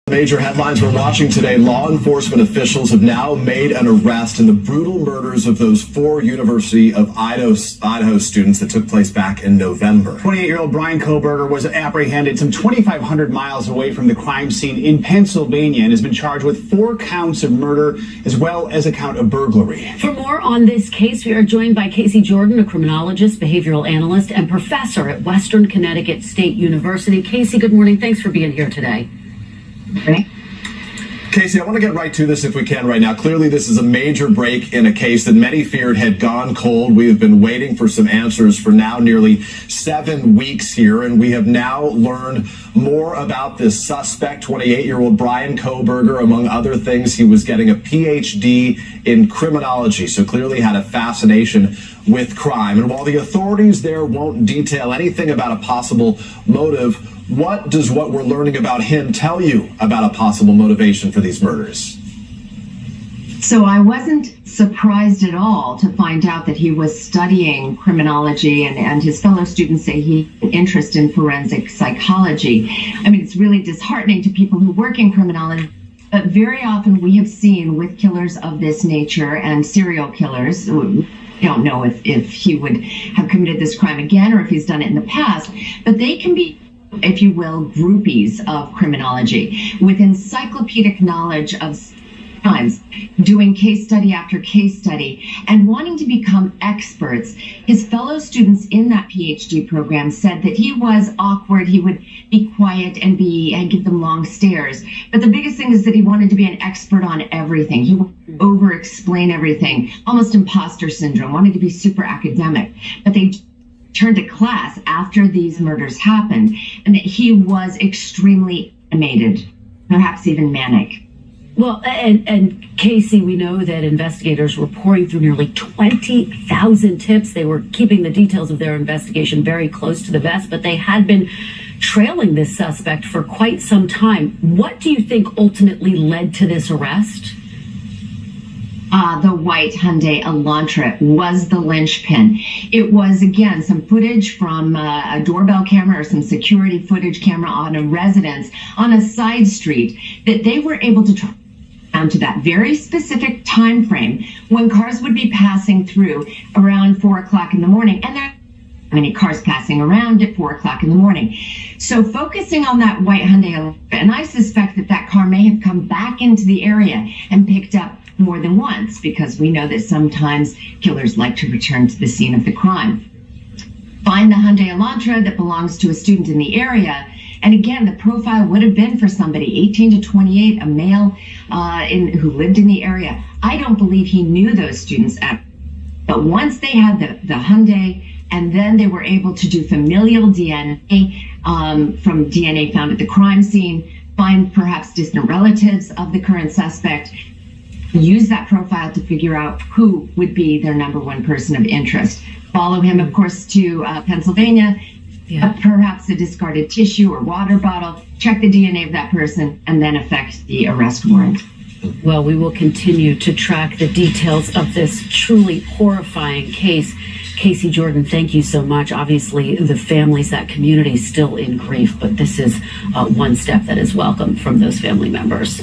Major headlines we're watching today. Law enforcement officials have now made an arrest in the brutal murders of those 4 University of Idaho students that took place back in November. 28-year-old Brian Koberger was apprehended some 2,500 miles away from the crime scene in Pennsylvania and has been charged with 4 counts of murder as well as a count of burglary. For more on this case, we are joined by Casey Jordan, a criminologist, behavioral analyst, and professor at Western Connecticut State University. Casey, good morning. Thanks for being here today. Okay. Casey, I want to get right to this if we can right now. Clearly, this is a major break in a case that many feared had gone cold. We have been waiting for some answers for now nearly 7 weeks here, and we have now learned more about this suspect, 28-year-old Brian Koberger. Among other things, he was getting a PhD in criminology, so clearly had a fascination with crime. And while the authorities there won't detail anything about a possible motive, what does what we're learning about him tell you about a possible motivation for these murders? So I wasn't surprised at all to find out that he was studying criminology, and his fellow students say he had an interest in forensic psychology. I mean, it's really disheartening to people who work in criminology, but very often we have seen with killers of this nature and serial killers, we don't know if he would have committed this crime again or if he's done it in the past, but they can be, if you will, groupies of criminology with encyclopedic knowledge of crimes, doing case study after case study and wanting to become experts. His fellow students in that PhD program said that he was awkward, he would be quiet and give them long stares. But the biggest thing is that he wanted to be an expert on everything. He would over-explain everything, almost imposter syndrome, wanted to be super academic. But they turned to class after these murders happened, and that he was extremely animated, perhaps even manic. Well, and Casey, we know that investigators were pouring through nearly 20,000 tips. They were keeping the details of their investigation very close to the vest, but they had been trailing this suspect for quite some time. What do you think ultimately led to this arrest? The white Hyundai Elantra was the linchpin. It was, again, some footage from a doorbell camera or some security footage camera on a residence on a side street that they were able to track down to that very specific time frame when cars would be passing through around 4 o'clock in the morning. And there are many cars passing around at 4 o'clock in the morning. So focusing on that white Hyundai Elantra, and I suspect that that car may have come back into the area and picked up more than once, because we know that sometimes killers like to return to the scene of the crime. Find the Hyundai Elantra that belongs to a student in the area, and again, the profile would have been for somebody 18 to 28, a male who lived in the area. I don't believe he knew those students, but once they had the Hyundai, and then they were able to do familial DNA from DNA found at the crime scene, find perhaps distant relatives of the current suspect, use that profile to figure out who would be their number one person of interest. Follow him, of course, to Pennsylvania, perhaps a discarded tissue or water bottle, check the DNA of that person, and then effect the arrest warrant. Well, we will continue to track the details of this truly horrifying case. Casey Jordan, thank you so much. Obviously, the families, that community is still in grief, but this is one step that is welcome from those family members.